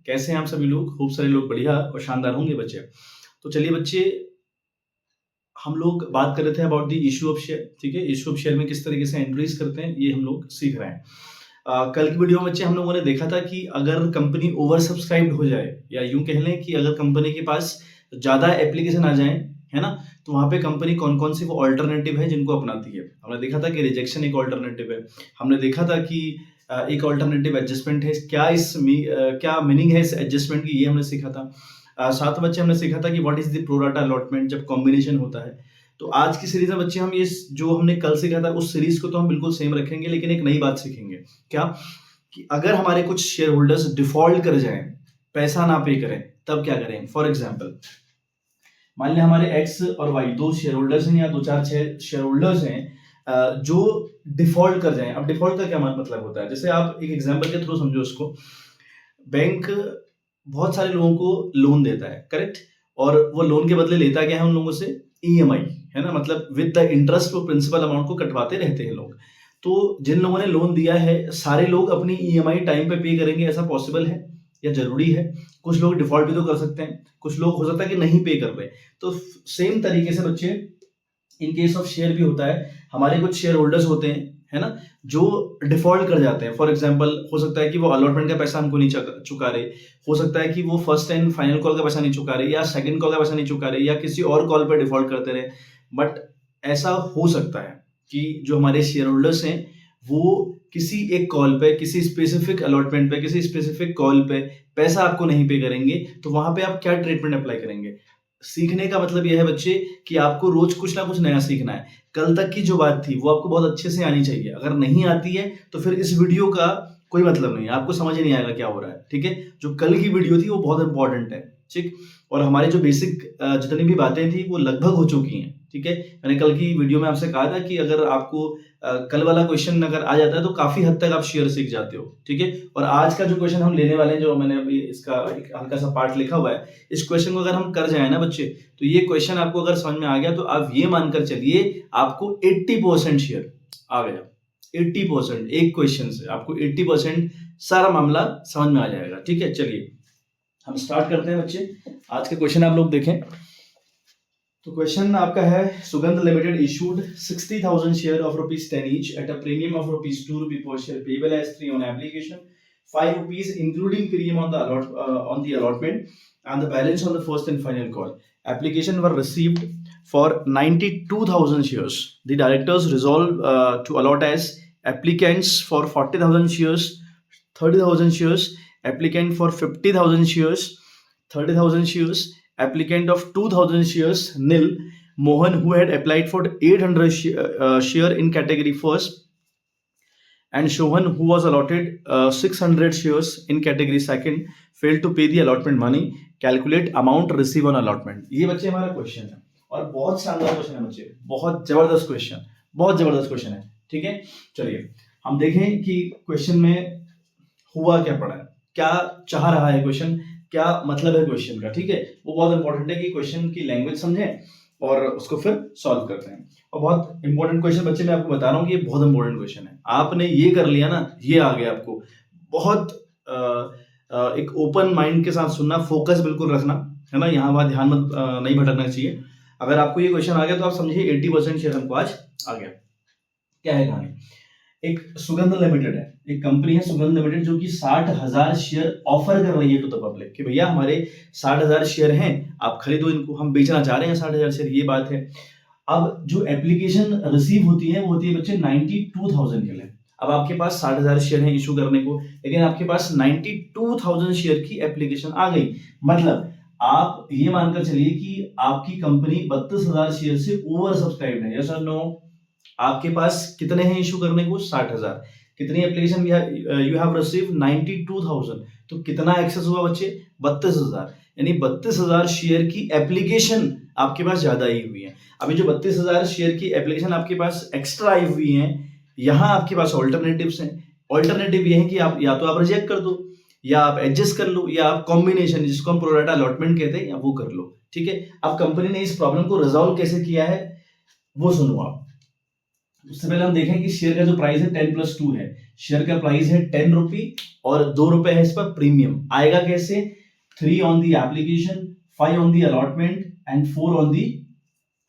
कैसे हैं आप सभी लोग? खूब सारे लोग बढ़िया और शानदार होंगे बच्चे। तो चलिए बच्चे, हम लोग बात कर रहे थे about the issue of share. ठीक है, इश्यू ऑफ शेयर में किस तरीके से एंट्रीज करते हैं ये हम लोग सीख रहे हैं। कल की वीडियो में बच्चे हम लोगों ने देखा था कि अगर कंपनी ओवर सब्सक्राइब्ड हो जाए, या यूं कह लें कि अगर कंपनी के पास ज्यादा एप्लीकेशन आ जाए, है ना, तो वहां पे कंपनी कौन कौन सी वो ऑल्टरनेटिव है जिनको अपनाती है। हमने देखा था कि रिजेक्शन एक ऑल्टरनेटिव है। हमने देखा था कि एक ऑल्टरनेटिव एडजस्टमेंट है। क्या मीनिंग है इस एडजस्टमेंट की, ये हमने सीखा था। साथ बच्चे हमने सीखा था कि what is the pro rata allotment जब कॉम्बिनेशन होता है। तो आज की सीरीज में बच्चे हम ये जो हमने कल सीखा था उस सीरीज को तो हम बिल्कुल सेम रखेंगे, लेकिन एक नई बात सीखेंगे। क्या कि अगर हमारे कुछ शेयर होल्डर्स डिफॉल्ट कर जाएं, पैसा ना पे करें, तब क्या करें। फॉर एग्जाम्पल, मान लिया हमारे एक्स और वाई दो शेयर होल्डर्स हैं या दो चार शेयर होल्डर्स हैं जो डिफॉल्ट कर जाएं। अब डिफॉल्ट का क्या मतलब होता है, जैसे आप एक एग्जाम्पल के थ्रू समझो उसको। बैंक बहुत सारे लोगों को लोन देता है, करेक्ट, और वो लोन के बदले लेता क्या है उन लोगों से, ईएमआई, है ना, मतलब विद द इंटरेस्ट वो प्रिंसिपल अमाउंट को कटवाते रहते हैं लोग। तो जिन लोगों ने लोन दिया है सारे लोग अपनी ईएमआई टाइम पे पे करेंगे, ऐसा पॉसिबल है या जरूरी है? कुछ लोग डिफॉल्ट भी तो कर सकते हैं, कुछ लोग हो सकता है कि नहीं पे कर रहे। तो सेम तरीके से बच्चे इन केस ऑफ शेयर भी होता है। हमारे कुछ शेयर होल्डर्स होते हैं, है ना, जो डिफॉल्ट कर जाते हैं। फॉर एग्जांपल, हो सकता है कि वो अलॉटमेंट का पैसा हमको नहीं चुका रहे, हो सकता है कि वो फर्स्ट एंड फाइनल कॉल का पैसा नहीं चुका रहे, या सेकंड कॉल का पैसा नहीं चुका रहे, या किसी और कॉल पर डिफॉल्ट करते रहे। बट ऐसा हो सकता है कि जो हमारे शेयर होल्डर्स हैं वो किसी एक कॉल पे, किसी स्पेसिफिक अलॉटमेंट पे, किसी स्पेसिफिक कॉल पे पैसा आपको नहीं पे करेंगे, तो वहां पे आप क्या ट्रीटमेंट अप्लाई करेंगे। सीखने का मतलब यह है बच्चे कि आपको रोज कुछ ना कुछ नया सीखना है। कल तक की जो बात थी वो आपको बहुत अच्छे से आनी चाहिए। अगर नहीं आती है तो फिर इस वीडियो का कोई मतलब नहीं है, आपको समझ नहीं आएगा क्या हो रहा है। ठीक है, जो कल की वीडियो थी वो बहुत इंपॉर्टेंट है। ठीक, और हमारी जो बेसिक जितनी भी बातें थी वो लगभग हो चुकी हैं। ठीक है, मैंने कल की वीडियो में आपसे कहा था कि अगर आपको कल वाला क्वेश्चन अगर आ जाता है तो काफी हद तक आप शेयर सीख जाते हो। ठीक है, और आज का जो क्वेश्चन हम लेने वाले हैं, जो मैंने अभी इसका एक हल्का सा पार्ट लिखा हुआ है, इस क्वेश्चन को अगर हम कर जाए ना बच्चे, तो ये क्वेश्चन आपको अगर समझ में आ गया तो आप ये मानकर चलिए आपको 80% शेयर आ गया। 80% एक क्वेश्चन से आपको 80% सारा मामला समझ में आ जाएगा। ठीक है, चलिए हम स्टार्ट करते हैं बच्चे। आज के क्वेश्चन आप लोग देखें तो क्वेश्चन आपका है, सुगंध limited issued 60,000 share of ₹10 each at a premium of ₹2 per share payable as 3 on application, ₹5 including premium on the allotment and the balance on the first and final call. Application were received for 92,000 shares. The directors resolved to allot as applicants for 40,000 shares, 30,000 shares, applicant for 50,000 shares, 30,000 shares, applicant of 2,000 shares nil. Mohan, who had applied for 800 share in category first, and Shohan, who was allotted 600 shares in category second, failed to pay the allotment money. Calculate amount receive on allotment. ये बच्चे हमारा question है और बहुत शानदार question है बच्चे, बहुत जबरदस्त क्वेश्चन, बहुत जबरदस्त क्वेश्चन है। ठीक है, चलिए हम देखें कि क्वेश्चन में हुआ क्या पड़ा है, क्या चाह रहा है क्वेश्चन, क्या मतलब है क्वेश्चन का। ठीक है, वो बहुत इंपॉर्टेंट है कि क्वेश्चन की लैंग्वेज समझें और उसको फिर सॉल्व करते हैं। और बहुत इंपॉर्टेंट क्वेश्चन बच्चे, मैं आपको बता रहा हूँ कि ये बहुत इंपॉर्टेंट क्वेश्चन है। आपने ये कर लिया ना, ये आ गया आपको। बहुत एक ओपन माइंड के साथ सुनना, फोकस बिल्कुल रखना, है ना, यहाँ वहां ध्यान मत नहीं भटकना चाहिए। अगर आपको ये क्वेश्चन आ गया तो आप समझिए 80% शेयर हमको आज आ गया। क्या है कहानी, एक सुगंध लिमिटेड है, एक कंपनी है सुगंध लिमिटेड, जो कि 60,000 शेयर ऑफर कर रही है टू द पब्लिक कि भैया हमारे 60,000 शेयर हैं, आप खरीदो इनको, हम बेचना चाह रहे हैं 60,000 शेयर, ये बात है। अब जो एप्लीकेशन रिसीव होती है वो होती है बच्चे 92,000 के लिए। अब आपके पास 60,000 शेयर हैं इशू करने को, लेकिन आपके पास 92,000 शेयर की एप्लीकेशन आ गई। मतलब आप ये मानकर चलिए कि आपकी कंपनी 32,000 शेयर से ओवर सब्सक्राइब है। यस और नो? आपके पास कितने हैं इशू करने को? 60,000। कितनी एप्लीकेशन यू हैव रिसीव्ड? 92,000। तो कितना एक्सेस हुआ बच्चे? 32,000। यानी 32,000 शेयर की एप्लीकेशन आपके पास ज्यादा आई हुई है। अभी जो 32,000 शेयर की एप्लीकेशन आपके पास एक्स्ट्रा आई हुई है, यहां आपके पास ऑल्टरनेटिव्स हैं। ऑल्टरनेटिव ये है कि आप या तो आप रिजेक्ट कर दो, या आप एडजस्ट कर लो, या आप कॉम्बिनेशन, जिसको हम प्रो राटा अलॉटमेंट कहते हैं, या वो कर लो। ठीक है, अब कंपनी ने इस प्रॉब्लम को रिजॉल्व कैसे किया है वो सुनो आप। उससे पहले हम देखें कि शेयर का जो प्राइस है 10+2 है, शेयर का प्राइस है 10 रुपी और 2 रुपए है इस पर प्रीमियम। आएगा कैसे? 3 on the application, 5 on the allotment and 4 on the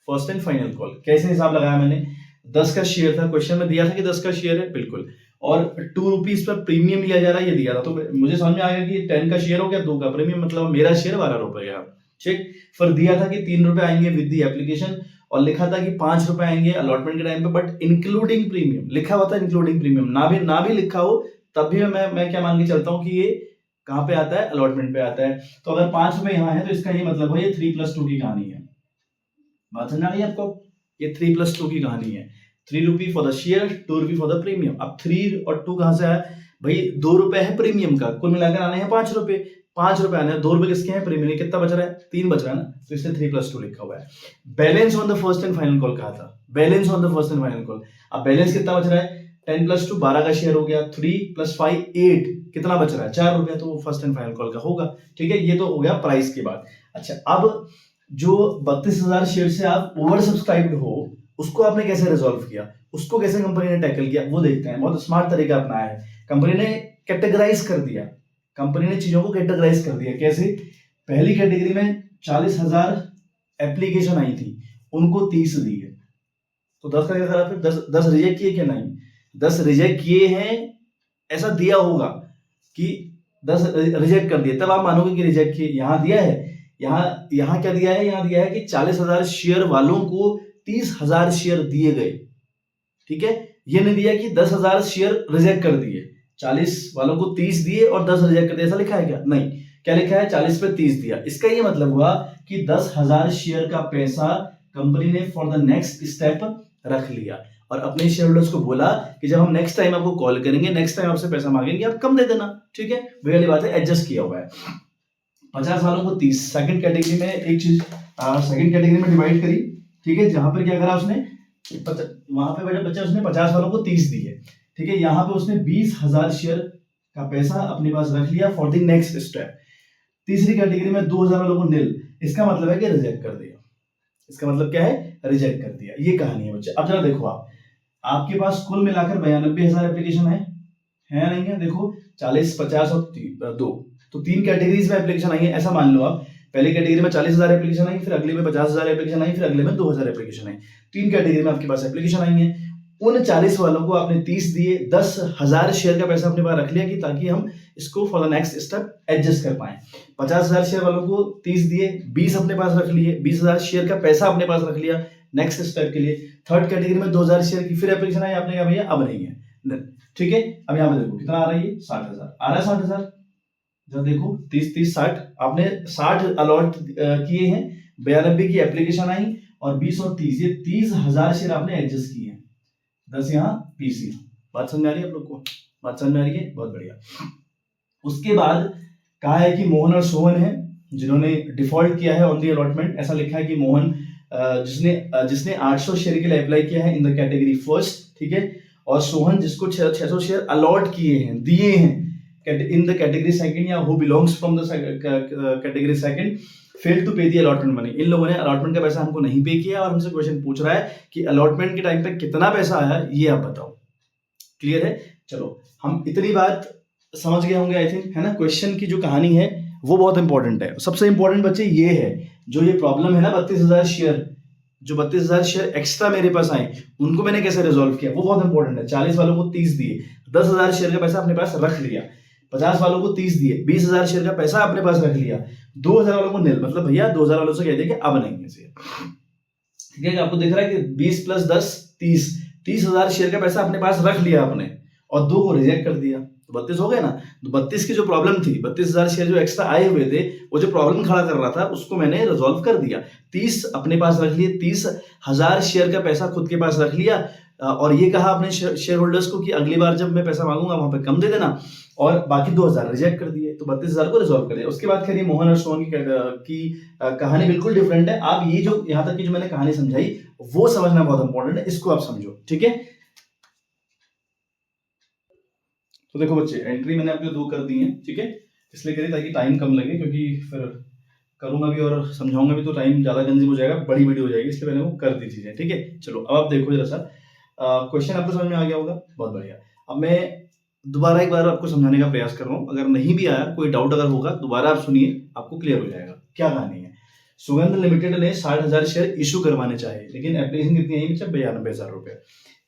first and final call. कैसे हिसाब लगाया मैंने? 10 का शेयर था, क्वेश्चन में दिया था कि 10 का शेयर है, बिल्कुल, और 2 रुपीज पर प्रीमियम लिया जा रहा है, ये दिया था। तो मुझे समझ में आ गया कि 10 का शेयर हो गया, 2 का प्रीमियम, मतलब मेरा शेयर 12 रुपए गया। ठीक, फिर दिया था कि 3 रुपए आएंगे विद दी एप्लीकेशन और लिखा था कि 5 रुपए आएंगे अलॉटमेंट के टाइम पे, बट इंक्लूडिंग प्रीमियम लिखा हुआ था, इंक्लूडिंग प्रीमियम। ना भी लिखा हो तब भी मैं क्या मान के चलता हूँ कि ये कहाँ पे आता है? अलॉटमेंट पे आता है। तो अगर 5 रुपए यहाँ है तो इसका ये मतलब है ये 3+2 की कहानी है। बात समझ आ रही है आपको? ये 3+2 की कहानी है। 3 rupee for the share, 2 rupee for the premium. अब 3 और 2 कहां से आया भाई? 2 रुपए है प्रीमियम का, कुल मिलाकर आने हैं 5 रुपए। 5 रुपए आने हैं, 2 रुपए किसके हैं? प्रीमियम। कितना बच रहा है? 3 बच रहा है ना, तो इसलिए 3+2 लिखा हुआ है। Balance on the first and final call कहा था, balance on the first and final call. अब बैलेंस कितना बच रहा है? 10+2 12 का शेयर हो गया, 3 + 5 8, कितना बच रहा है? 4 रुपए, तो वो फर्स्ट एंड फाइनल कॉल का होगा। ठीक है, ये तो हो गया प्राइस के बाद। अच्छा, अब जो 32,000 शेयर से आप ओवर सब्सक्राइब्ड हो, उसको आपने कैसे रिजॉल्व किया, उसको कैसे कंपनी ने टैकल किया, वो देखते हैं। बहुत स्मार्ट तरीका अपनाया है कंपनी ने, कैटेगराइज कर दिया। कंपनी ने चीजों को कैटेगराइज कर दिया। कैसे? पहली कैटेगरी में 40,000 एप्लीकेशन आई थी, उनको 30 दी है, तो 10 का क्या करा फिर? 10 रिजेक्ट किए क्या? नहीं, 10 रिजेक्ट किए हैं, ऐसा दिया होगा कि 10 रिजेक्ट कर दिए, तब आप मानोगे कि रिजेक्ट किए। यहां दिया है, यहां क्या दिया है? यहां दिया है कि 40,000 शेयर वालों को 30,000 शेयर दिए गए। ठीक है, ये नहीं दिया कि 10,000 शेयर रिजेक्ट कर दिए, 40 वालों को 30 दिए और 10 रिजेक्ट कर दिए, ऐसा लिखा है क्या? नहीं, क्या लिखा है? 40 पे 30 दिया। इसका ये मतलब हुआ कि 10,000 शेयर का पैसा कंपनी ने फॉर द नेक्स्ट स्टेप रख लिया और अपने शेयर होल्डर्स को बोला कि जब हम नेक्स्ट टाइम आपको कॉल करेंगे, नेक्स्ट टाइम आपसे पैसा मांगेंगे, आप कम दे देना। ठीक है, वही वाली बात है, एडजस्ट किया हुआ है। 50 वालों को 30, सेकंड कैटेगरी में एक चीज सेकंड कैटेगरी में डिवाइड करी। ठीक है, जहां पर क्या करा उसने, वहां पे बच्चा उसने 50 वालों को 30 दिए। ठीक है, यहाँ पे उसने 20,000 शेयर का पैसा अपने पास रख लिया फॉर द नेक्स्ट स्टेप। तीसरी कैटेगरी में 2,000 वालों को निल, इसका मतलब है कि रिजेक्ट कर दिया। इसका मतलब क्या है? रिजेक्ट कर दिया। ये कहानी है बच्चे। अब जरा देखो, आपके पास कुल मिलाकर 92,000 एप्लीकेशन है नहीं है? देखो 40, 50 और 2, तो 3 कैटेगरीज में एप्लीकेशन आई है, ऐसा मान लो आप। पहली कैटेगरी में 40,000 एप्लीकेशन आई, फिर अगले में 50,000 एप्लीकेशन आई, फिर अगले में 2,000 एप्लीकेशन आई। 3 कैटेगरी में आपके पास एप्लीकेशन आई है। उन 40 वालों को आपने 30 दिए, 10,000 शेयर का पैसा अपने पास रख लिया कि ताकि हम इसको for the next step adjust कर पाए। 50,000 शेयर वालों को 30 दिए, 20 अपने पास रख लिए, 20,000 शेयर का पैसा अपने पास रख लिया नेक्स्ट स्टेप के लिए। थर्ड कैटेगरी में 2,000 शेयर की फिर एप्लीकेशन आई, आपने कहा भैया अब नहीं है। ठीक है, अब यहाँ पे देखो कितना आ रहा है, ये 60,000 आ रहा है। 60,000 जब देखो 30, 30, 60, आपने 60 अलॉट किए हैं, 92 की एप्लीकेशन आई और 20 और 30, ये 30,000 शेयर आपने एडजस्ट किए हैं। 10 यहाँ, 20 यहाँ। बात समझ आ रही है आप लोग को? बात समझ में आ रही है? बहुत बढ़िया। उसके बाद कहा है कि मोहन और सोहन है जिन्होंने डिफॉल्ट किया है ऑन दी अलॉटमेंट। ऐसा लिखा है कि मोहन जिसने 800 शेयर के लिए अप्लाई किया है इन द कैटेगरी फर्स्ट, ठीक है, और सोहन जिसको 600 शेयर अलॉट किए हैं, दिए हैं इन द कैटेगरी सेकंड, या who belongs from the category second, fail to pay the allotment money. इन लोगों ने अलॉटमेंट का पैसा हमको नहीं पे किया और हमसे क्वेश्चन पूछ रहा है कि अलॉटमेंट के टाइम पे कितना पैसा आया, ये आप बताओ। क्लियर है? चलो, हम इतनी बात समझ गए होंगे आई थिंक, है ना। क्वेश्चन की जो कहानी है वो बहुत इंपॉर्टेंट है। सबसे इंपॉर्टेंट बच्चे ये है, जो ये प्रॉब्लम है ना 32,000 शेयर, जो 32,000 शेयर एक्स्ट्रा मेरे पास आए, उनको मैंने कैसे रिजॉल्व किया, वो बहुत इंपॉर्टेंट है। 40 वालों को 30 दिए, 10,000 शेयर का पैसा अपने पास रख लिया, 50 वालों को 30 दिए, 20,000 शेयर का पैसा अपने पास रख लिया, 2,000 वालों को निल, मतलब भैया 2,000 वालों से कह दिया कि अब नहीं है शेयर। ठीक है, आपको दिख रहा है कि 20 + 10 30,000 शेयर का पैसा अपने पास रख लिया आपने और 2 को रिजेक्ट कर दिया, तो 32 हो गए ना। तो 32 की जो प्रॉब्लम थी, 32,000 शेयर जो एक्स्ट्रा आए हुए थे, वो जो प्रॉब्लम खड़ा कर रहा था उसको मैंने रिजॉल्व कर दिया। 30 अपने पास रख लिए, 30,000 शेयर का पैसा खुद के पास रख लिया और ये कहा अपने शेयर होल्डर्स को कि अगली बार जब मैं पैसा मांगूंगा वहां पे कम दे देना, और बाकी 2,000 रिजेक्ट कर दिए, तो 32,000 को रिजॉल्व कर दिया। उसके बाद खैर मोहन और सोहन की कहानी बिल्कुल डिफरेंट है। आप ये जो यहाँ तक की जो मैंने कहानी समझाई वो समझना बहुत इंपॉर्टेंट है, इसको आप समझो। ठीक है, तो देखो बच्चे, एंट्री मैंने आपको 2 कर दी है, ठीक है, इसलिए करी ताकि टाइम कम लगे, क्योंकि फिर करूंगा भी और समझाऊंगा भी तो टाइम ज्यादा कंज्यूम हो जाएगा, बड़ी वीडियो हो जाएगी, इसलिए मैंने वो कर दी चीजें। ठीक है, चलो अब आप देखो जरा सा, क्वेश्चन आपको समझ में आ गया होगा, बहुत बढ़िया। अब मैं दोबारा एक बार आपको समझाने का प्रयास कर रहा हूँ, अगर नहीं भी आया, कोई डाउट अगर होगा दोबारा आप सुनिए, आपको क्लियर हो जाएगा क्या कहानी है। सुगंध लिमिटेड ने 60,000 शेयर इशू करवाने चाहे, लेकिन एप्लीकेशन कितनी आई बच्चा, 92,000 रुपए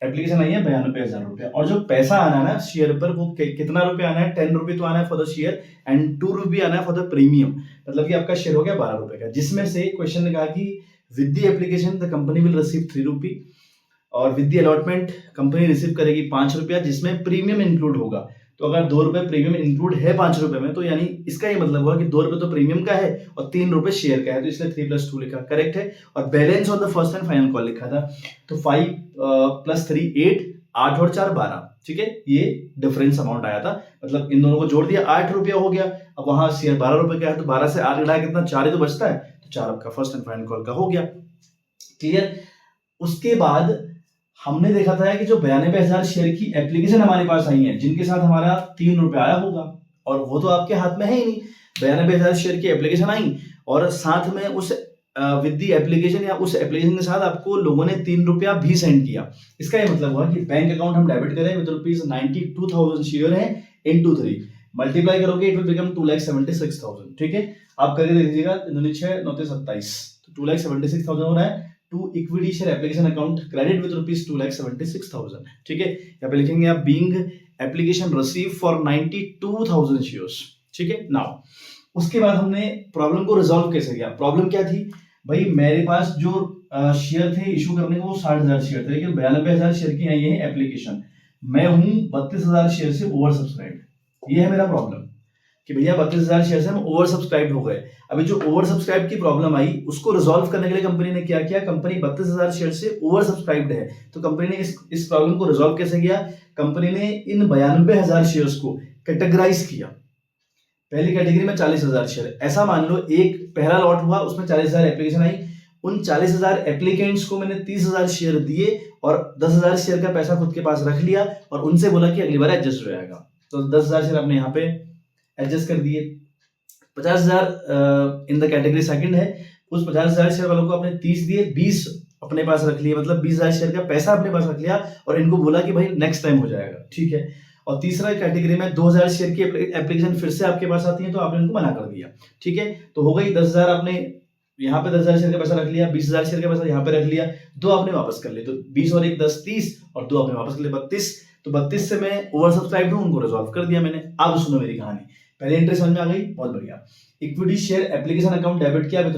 एप्लीकेशन आई है, 92,000 रुपए। और जो पैसा आना है ना शेयर पर, वो कितना रुपए आना है, 10 रुपए तो आना है फॉर द शेयर एंड 2 रुपए आना है फॉर द प्रीमियम, मतलब कि आपका शेयर हो गया 12 रुपए का, जिसमें से क्वेश्चन ने कहा कि with the application the company will receive 3 रुपी और with the allotment company receive करेगी 5 रुपया, जिसमें प्रीमियम इंक्लूड होगा। तो अगर 2 रुपए प्रीमियम इंक्लूड है 5 रुपए में, तो यानी इसका ये मतलब हुआ कि 2 रुपए तो प्रीमियम का है और 3 रुपए शेयर का है, तो इसलिए 3 + 2 लिखा, करेक्ट है। और balance on the first and final call लिखा था, तो 5 + 3 8, 8 और 4 12, ठीक है, ये डिफरेंस अमाउंट आया था, मतलब इन दोनों को जोड़ दिया 8 रुपया हो गया। अब वहां शेयर 12 रुपए का है, तो 12 से 8 घटाया कितना, 4 ही तो बचता है, तो 4 आपका फर्स्ट एंड फाइनल कॉल का हो गया, क्लियर। उसके बाद हमने देखा था कि जो 92,000 शेयर की एप्लीकेशन हमारे पास आई है, जिनके साथ हमारा 3 रुपए आया होगा, और वो तो आपके हाथ में है ही नहीं। 92,000 शेयर की एप्लीकेशन आई और साथ में उस विद द एप्लीकेशन या उस एप्लीकेशन के साथ आपको लोगों ने 3 रुपया भी सेंड किया। इसका ये मतलब हुआ कि बैंक अकाउंट हम डेबिट करें विद ₹92,000 शेयर है इंटू 3 मल्टीप्लाई करोगे, इट विल बिकम 2,76,000, ठीक है। आप करके देख लीजिएगा, 6 9 27, तो 2,76,000 हो रहा है to equity share application account credit with ₹2,76,000, ठीक है। यहाँ पे लिखेंगे आप being application receive for 92,000 shares, ठीक है। नाउ उसके बाद हमने प्रॉब्लम को रिजॉल्व कैसे किया। प्रॉब्लम क्या थी भाई, मेरे पास जो शेयर थे इशू करने को वो 60,000 शेयर थे, लेकिन 92,000 शेयर की आई है एप्लीकेशन, मैं हूं 32,000 शेयर से ओवर सब्सक्राइब। ये है मेरा प्रॉब्लम कि भैया 32,000 शेयर से हम ओवर सब्सक्राइब हो गए। अभी जो ओवर सब्सक्राइब की प्रॉब्लम आई, उसको रिजॉल्व करने के लिए कंपनी ने क्या किया, कंपनी 32,000 शेयर से ओवर सब्सक्राइब्ड है, तो कंपनी ने इस प्रॉब्लम को रिजॉल्व कैसे किया, कंपनी ने इन 92,000 शेयर्स को कैटेगराइज किया। पहली कैटेगरी में 40,000 शेयर, ऐसा मान लो एक पहला लॉट हुआ, उसमें 40,000 एप्लीकेशन आई, उन 40,000 एप्लीकेंट्स को मैंने 30,000 शेयर दिए और 10,000 शेयर का पैसा खुद के पास रख लिया और उनसे बोला कि अगली बार एडजस्ट हो जाएगा। तो 10,000 शेयर आपने यहाँ पे एडजस्ट कर दिए। 50,000 इन द कैटेगरी सेकंड है, उस 50,000 शेयर वालों को आपने 30 दिए, 20 अपने पास रख लिए, मतलब 20,000 शेयर का पैसा अपने पास रख लिया और इनको बोला कि भाई नेक्स्ट टाइम हो जाएगा, ठीक है। और तीसरा कैटेगरी में 2,000 शेयर की एप्लीकेशन फिर से आपके पास आती है, तो आपने उनको मना कर दिया, ठीक है। तो हो गई 10,000, आपने यहाँ पे 10,000 शेयर का पैसा रख लिया, 20,000 शेयर का पैसा यहाँ पे रख लिया, 2 आपने वापस कर लिए, तो 20 और 1 10 30 और 2 आपने वापस कर लिए 32, तो 32 से मैं ओवर सब्सक्राइब हूं, उनको रिजॉल्व कर दिया मैंने। अब सुनो मेरी कहानी, पहले एंट्री समझ में आ गई, बहुत बढ़िया। Equity share application account debit किया विद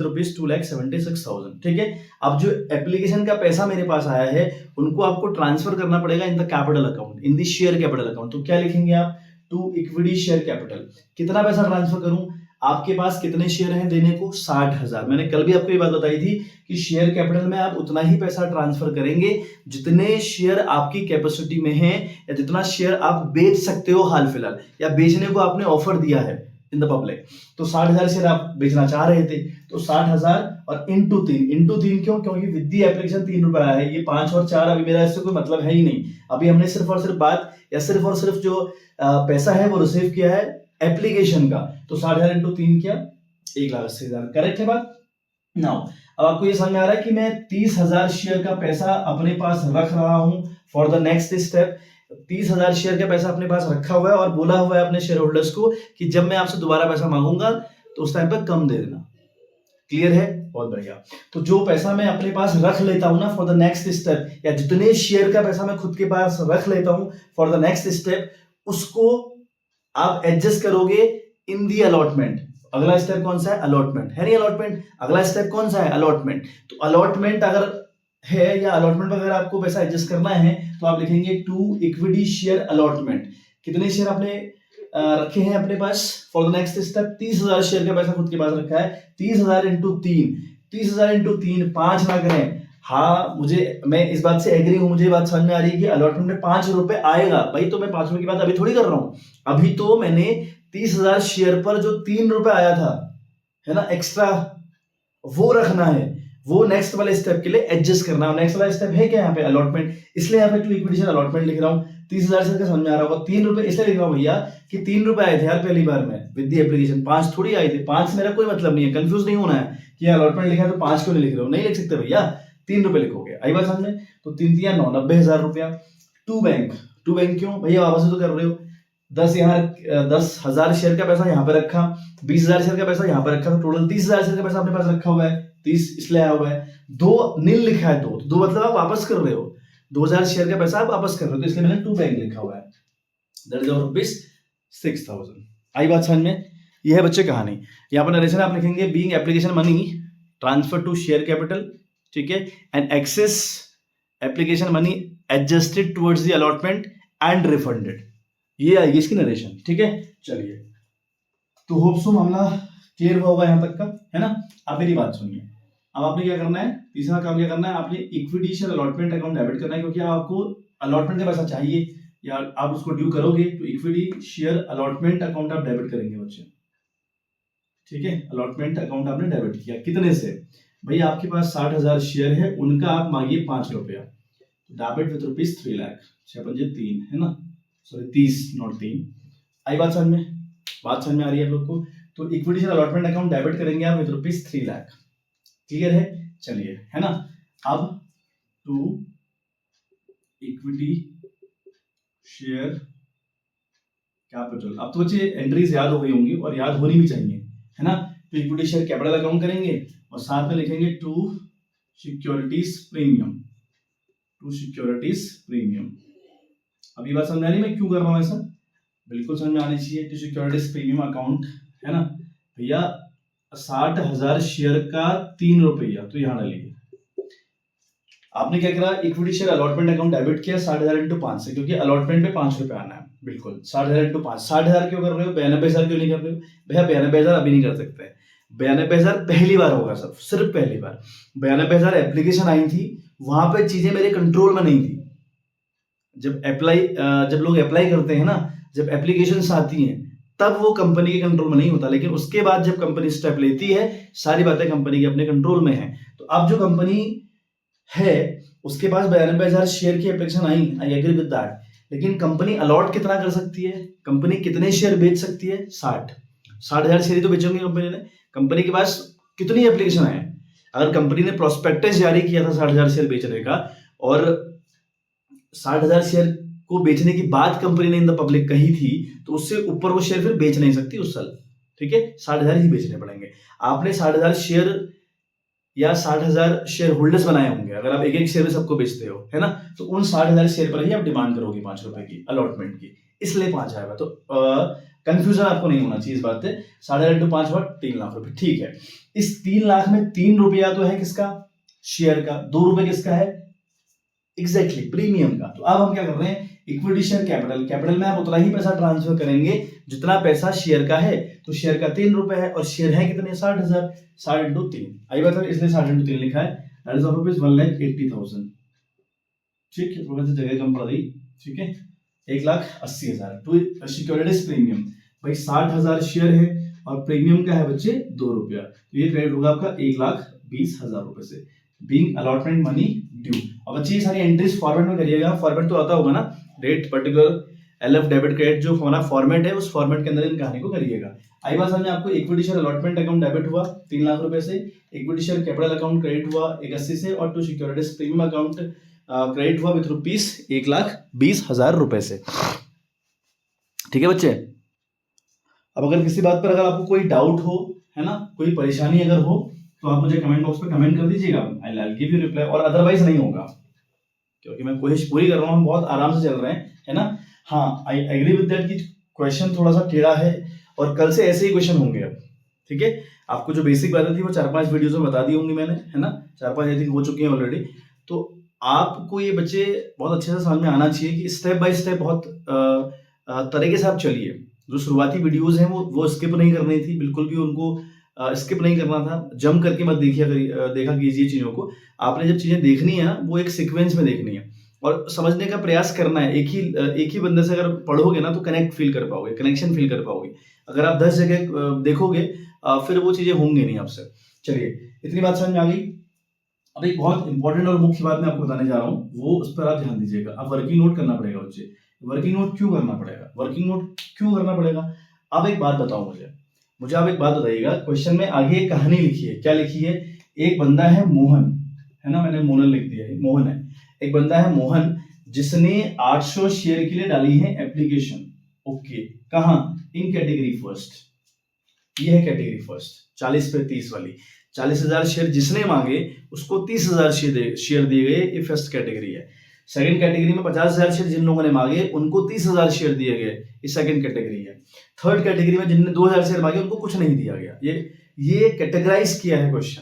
₹2,76,000, ठीक है। अब जो एप्लीकेशन का पैसा मेरे पास आया है, उनको आपको ट्रांसफर करना पड़ेगा in the capital account, in the share capital account. तो क्या लिखेंगे आप, टू इक्विटी शेयर कैपिटल। कितना पैसा ट्रांसफर करूं, आपके पास कितने शेयर हैं देने को, 60,000। मैंने कल भी आपको ये बात बताई थी कि शेयर कैपिटल में आप उतना ही पैसा ट्रांसफर करेंगे जितने शेयर आपकी कैपेसिटी में हैं या जितना शेयर आप बेच सकते हो हाल फिलहाल, या बेचने को आपने ऑफर दिया है इन द पब्लिक। तो 60,000 शेयर आप बेचना चाह रहे थे, तो 60,000 और इंटू 3 क्यों, क्योंकि विद द एप्लीकेशन 3 रुपए आया है, ये 5 और 4 अभी मेरा इससे कोई मतलब है ही नहीं। अभी हमने सिर्फ और सिर्फ बात या सिर्फ और सिर्फ जो पैसा है वो रिसीव किया है एप्लीकेशन का, तो 60,000 इंटू 3 किया 1,80,000, करेक्ट है बात। नाउ अब आपको ये समझ में आ रहा है कि मैं 30,000 शेयर का पैसा अपने पास रख रहा हूं for the next step. 30,000 share का पैसा अपने पास रखा हुआ है और बोला हुआ है अपने शेयर होल्डर्स को कि जब मैं आपसे दोबारा पैसा मांगूंगा तो उस टाइम पर कम दे देना, क्लियर है, बहुत बढ़िया। तो जो पैसा मैं अपने पास रख लेता हूं ना फॉर द नेक्स्ट स्टेप, या जितने शेयर का पैसा मैं खुद के पास रख लेता हूं फॉर द नेक्स्ट स्टेप, उसको आप एडजस्ट करोगे इन दी अलॉटमेंट। अगला स्टेप कौन सा है, अलॉटमेंट है नहीं, अलॉटमेंट अगला स्टेप कौन सा है, अलॉटमेंट। तो अलॉटमेंट अगर है या अलॉटमेंट अगर आपको पैसा एडजस्ट करना है तो आप लिखेंगे टू इक्विटी शेयर अलॉटमेंट। कितने शेयर आपने रखे हैं अपने पास for the next step, 30,000 share का पैसा खुद के पास रखा है, 30,000 इंटू 3, 30,000 इंटू 3 5 ना करें। हाँ, मैं इस बात से एग्री हूं, मुझे बात समझ में आ रही है कि अलॉटमेंट में 5 रुपए आएगा भाई, तो मैं 5 रुपए की बात अभी थोड़ी कर रहा हूं। अभी तो मैंने 30,000 शेयर पर जो 3 रुपए आया था, है ना, एक्स्ट्रा, वो रखना है, वो नेक्स्ट वाले स्टेप के लिए एडजस्ट करना है। नेक्स्ट वाला स्टेप है क्या यहाँ पे, अलॉटमेंट, इसलिए यहाँ पे टू इक्विटी शेयर अलॉटमेंट लिख रहा हूँ। 30,000 शेयर का समझ में आ रहा होगा, 3 रुपए इसलिए लिख रहा हूँ भैया कि 3 रुपए आए थे यार पहली बार में विद द एप्लीकेशन, 5 थोड़ी आए थे। 5 मेरा कोई मतलब नहीं है, कंफ्यूज नहीं होना है कि अलॉटमेंट लिखा है तो 5 क्यों नहीं लिख रहे हो, नहीं लिख सकते भैया, 3 रुपए लिखोगे। आई बात समझ में। तो 3 3 9, 90,000 रुपया। टू बैंक क्यों भैया, वापस तो कर रहे हो 10 यहाँ 10,000 शेयर का पैसा यहाँ पे रखा, 20,000 शेयर का पैसा यहाँ पे रखा, तो टोटल 30,000 शेयर का पैसा अपने पास रखा हुआ है, 30 इसलिए आया हुआ है। दो नील लिखा है, दो मतलब आप वापस कर रहे हो, 2,000 शेयर का पैसा आप वापस कर रहे हो, तो इसलिए मैंने टू बैंक लिखा हुआ है, दैट इज रुपीज 6,000। आई बात समझ में? यह है बच्चे कहानी। यहाँ पर नरेशन आप लिखेंगे being application money transfer to share capital, ठीक है, and excess application money adjusted towards the allotment and refunded, ये आएगी इसकी नरेशन, ठीक है। चलिए, तो होप सो मामला क्लियर हुआ होगा यहाँ तक का, है ना। आप मेरी बात सुनिए, अब आपने क्या करना है, तीसरा काम क्या करना है, आपने equity share allotment account debit करना है, क्योंकि आपको अलॉटमेंट का पैसा चाहिए या आप उसको ड्यू करोगे, तो इक्विटी शेयर अलॉटमेंट अकाउंट आप डेबिट करेंगे बच्चे, ठीक है। अलॉटमेंट अकाउंट आपने डेबिट किया, कितने से भाई, आपके पास 60,000 शेयर है, उनका आप मांगिए 5 रुपया, डेबिट विद रुपीज 3 लाख, 6 पंजे 3, है ना, सॉरी 30 नॉट 3। आई बात समझ में? बात समझ में आ रही है आप लोग को? तो equity share allotment account debit करेंगे आप विद रुपीज 3 लाख, क्लियर है? चलिए, है ना। अब टू इक्विटी शेयर कैपिटल, अब तो बच्चे एंट्रीज याद हो गई होंगी और याद होनी भी चाहिए, है ना। तो इक्विटी शेयर कैपिटल अकाउंट करेंगे और साथ में लिखेंगे to securities premium, to securities premium. अब ये बात समझ में आ रही है मैं क्यों कर रहा हूं ऐसा? बिल्कुल समझ में आनी चाहिए। टू सिक्योरिटीज प्रीमियम अकाउंट, है ना भैया, 60,000 शेयर का 3 रुपया, तो यहां डालिए। आपने क्या करा, equity share allotment account debit किया 60,000 इंटू 5 से, क्योंकि अलॉटमेंट में 5 रुपए आना है, बिल्कुल 60,000 इंटू 5। 60,000 क्यों कर रहे हो, 92,000 क्यों नहीं कर रहे हो भैया? 92,000 अभी नहीं कर सकते, 92,000 पहली बार होगा सर, सिर्फ पहली बार। 92,000 एप्लीकेशन आई थी, वहां पे चीजें मेरे कंट्रोल में नहीं थी। जब लोग अप्लाई करते हैं ना, जब एप्लीकेशंस आती हैं, तब वो कंपनी के कंट्रोल में नहीं होता, लेकिन उसके बाद जब कंपनी स्टेप लेती है, सारी बातें कंपनी के अपने कंट्रोल में है। तो अब जो कंपनी है उसके पास 92,000 शेयर की एप्लीकेशन आई एग्री विद दैट, लेकिन कंपनी अलॉट कितना कर सकती है, कंपनी कितने शेयर बेच सकती है? 60,000 शेयर तो बेचेंगे कंपनी ने। कंपनी के पास कितनी एप्लीकेशन है? अगर कंपनी ने प्रोस्पेक्टस जारी किया था 60,000 शेयर बेचने का, और 60,000 शेयर को बेचने की बात कंपनी ने इन द पब्लिक कही थी, तो उससे ऊपर वो शेयर फिर बेच नहीं सकती उस साल, ठीक है। 60,000 ही बेचने पड़ेंगे। आपने 60,000 शेयर या 60,000 शेयर होल्डर्स बनाए होंगे, अगर आप एक एक शेयर में सबको बेचते हो, है ना, तो उन 60,000 शेयर पर ही आप डिमांड करोगे 5 रुपए की अलॉटमेंट की, इसलिए 5 आएगा। तो कंफ्यूजन आपको नहीं होना चाहिए इस बात से। 60,000 इंटू 5 हुआ 3 लाख रुपए, ठीक है। इस 3 लाख में 3 रुपया तो है किसका? शेयर का। 2 रुपए किसका है? एग्जैक्टली प्रीमियम का। तो अब हम क्या कर रहे हैं, इक्विटी शेयर कैपिटल में आप उतना ही पैसा ट्रांसफर करेंगे जितना पैसा शेयर का है। तो शेयर का 3 रुपए है और शेयर है कितने? 60,000। 60 इंटू 3 आई बात है, इसलिए 60 इंटू 3 लिखा है, दैट इज ऑफ रुपीज 1,80,000, ठीक है। थोड़ा सा जगह कम पड़ गई, ठीक है, 1,80,000 टू सिक्योरिटीज प्रीमियम। भाई 60,000 शेयर है और प्रीमियम का है बच्चे 2 रुपया, तो ये क्रेडिट होगा आपका 1,20,000 रुपए से, बीइंग अलॉटमेंट मनी ड्यू। अब बच्चे ये सारी एंट्रीज फॉर्मेट में करिएगा, फॉर्मेट तो आता होगा ना, date particular LF debit credit जो हमारा फॉर्मेट है, उस फॉर्मेट के अंदर इन कहानी को करिएगा। आई बात समझ में आपको? Equity share allotment account debit हुआ 3 लाख रुपए से, equity share capital account credit हुआ 81 से, और to securities premium account credit हुआ विथ रुपीज 1,20,000 रुपए से, ठीक है बच्चे। अब अगर किसी बात पर अगर आपको कोई डाउट हो, है ना, कोई परेशानी अगर हो, तो आप मुझे कमेंट बॉक्स में कमेंट कर दीजिएगा, I will give you reply, और अदरवाइज नहीं होगा, क्योंकि मैं कोशिश पूरी कर रहा हूँ, हम बहुत आराम से चल रहे हैं, है ना। हाँ, आई एग्री विद दैट कि क्वेश्चन थोड़ा सा टेढ़ा है, और कल से ऐसे ही क्वेश्चन होंगे अब, ठीक है। आपको जो बेसिक बातें थी वो 4-5 वीडियोस में बता दी होंगी मैंने, है ना, 4-5 आई थिंक हो चुकी हैं ऑलरेडी। तो आपको ये बच्चे बहुत अच्छे से समझ में आना चाहिए कि स्टेप बाय स्टेप बहुत तरीके से आप चलिए। जो शुरुआती वीडियोस हैं वो स्किप नहीं करनी थी, बिल्कुल भी उनको स्किप नहीं करना था, जम करके मत देखा कीजिए चीजों को। आपने जब चीजें देखनी है ना, वो एक सीक्वेंस में देखनी है और समझने का प्रयास करना है। एक ही बंदे से अगर पढ़ोगे ना, तो कनेक्ट फील कर पाओगे, कनेक्शन फील कर पाओगे। अगर आप 10 जगह देखोगे, फिर वो चीजें होंगी नहीं आपसे। चलिए, इतनी बात समझ में आ गई। अब एक बहुत इंपॉर्टेंट और मुख्य बात मैं आपको बताने जा रहा हूँ, वो उस पर आप ध्यान दीजिएगा। अब वर्किंग नोट करना पड़ेगा बच्चे। वर्किंग नोट क्यों करना पड़ेगा? वर्किंग नोट क्यों करना पड़ेगा? अब एक बात बताओ मुझे आप एक बात बताइएगा। क्वेश्चन में आगे एक कहानी लिखी है, क्या लिखी है? एक बंदा है मोहन, है ना, मैंने मोहन लिख दिया है, मोहन है। एक बंदा है मोहन, जिसने 800 शेयर के लिए डाली है एप्लीकेशन। ओके, कहां? इन कैटेगरी फर्स्ट। ये है कैटेगरी फर्स्ट, 40 पे 30 वाली। 40,000 शेयर जिसने मांगे उसको 30,000 शेयर दिए गए, ये फर्स्ट कैटेगरी है। सेकंड कैटेगरी में 50,000 शेयर जिन लोगों ने मांगे उनको 30,000 शेयर दिए गए, ये सेकंड कैटेगरी है। थर्ड कैटेगरी में जिनने 2,000 शेयर मांगे उनको कुछ नहीं दिया गया। ये कैटेगराइज किया है क्वेश्चन,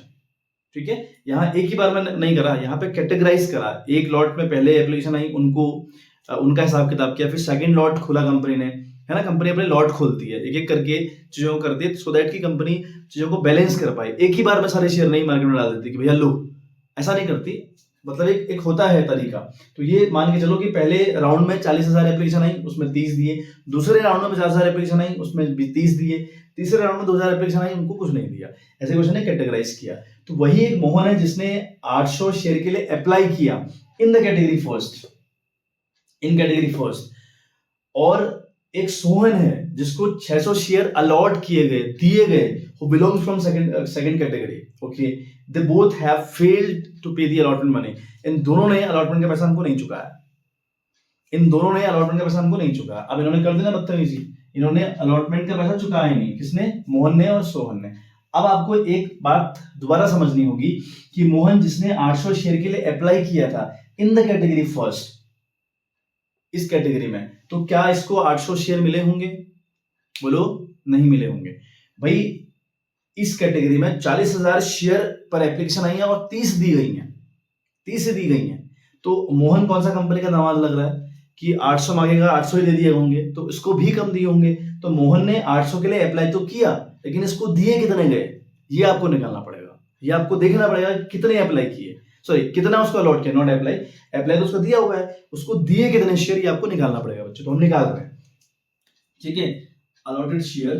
ठीक है। यहाँ एक ही बार में नहीं करा, यहाँ पे कैटेगराइज करा। एक लॉट में पहले एप्लीकेशन आई, उनको उनका हिसाब किताब किया, फिर सेकंड लॉट खोला कंपनी ने, है ना। कंपनी अपने लॉट खोलती है, एक एक करके चीजों को करती है, सो दैट की कंपनी चीजों को बैलेंस कर पाए। एक ही बार में सारे शेयर नहीं मार्केट में डाल देती कि भैया लो, ऐसा नहीं करती। मतलब एक होता है तरीका। तो ये मान के चलो कि पहले राउंड में 40,000 एप्लीकेशन आई, उसमें 30 दिए। दूसरे राउंड में 50,000 एप्लीकेशन आई, उसमें 30 दिए। तीसरे राउंड में 2,000 एप्लीकेशन आई, उनको कुछ नहीं दिया। ऐसे क्वेश्चन ने कैटेगराइज किया। तो वही एक मोहन है जिसने 800 शेयर के लिए अप्लाई किया इन the category first, in category first. और एक सोहन है जिसको 600 शेयर अलॉट किए गए, दिए गए, who belongs from second category. Okay, they both have failed to pay the allotment money. इन दोनों ने अलॉटमेंट का पैसा हमको नहीं चुकाया, इन दोनों ने अलॉटमेंट का पैसा हमको नहीं चुकाया। अब इन्होंने कर दिया बदतमीजी, इन्होंने अलॉटमेंट का पैसा चुकाया ही नहीं। किसने? मोहन ने और सोहन ने। अब आपको एक बात दोबारा समझनी होगी कि मोहन जिसने 800 शेयर के लिए अप्लाई किया था इन द कैटेगरी फर्स्ट, इस कैटेगरी में, तो क्या इसको 800 शेयर मिले होंगे? बोलो, नहीं मिले होंगे। भाई इस कैटेगरी में 40,000 शेयर पर एप्लीकेशन आई है और 30 दी गई हैं, 30 दी गई हैं। तो मोहन कौन सा कंपनी का दामाद लग रहा है कि 800 मांगेगा 800 ही दे दिए होंगे, तो इसको भी कम दिए होंगे। तो मोहन ने 800 के लिए अप्लाई तो किया, लेकिन इसको दिए कितने गए ये आपको निकालना पड़ेगा। ये आपको देखना पड़ेगा कितने अप्लाई किए, सॉरी कितना उसको अलॉट किया, नॉट अप्लाई, अप्लाई तो उसको दिया हुआ है, उसको दिए कितने शेयर ये आपको निकालना पड़ेगा बच्चों। तो हम निकाल रहे हैं, ठीक है, अलॉटेड शेयर,